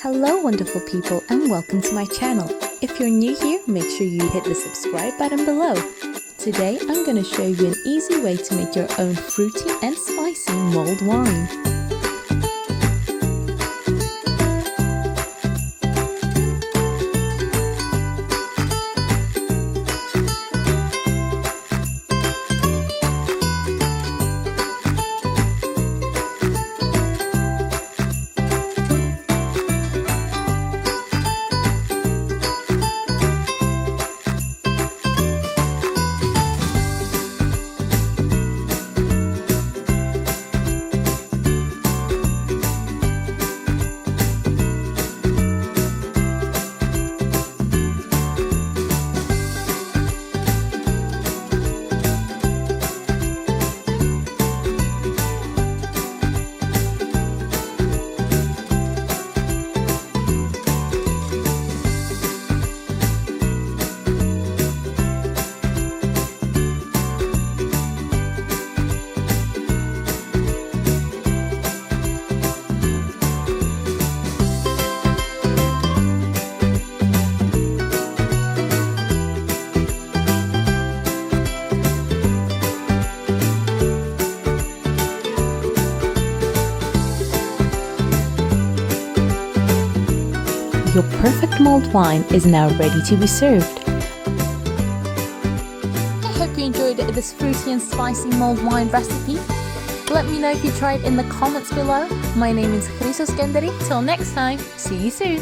Hello wonderful people and welcome to my channel. If you're new here, make sure you hit the subscribe button below. Today I'm going to show you an easy way to make your own fruity and spicy mulled wine. Your perfect mulled wine is now ready to be served. I hope you enjoyed this fruity and spicy mulled wine recipe. Let me know if you tried in the comments below. My name is Christos Genderi. Till next time, see you soon.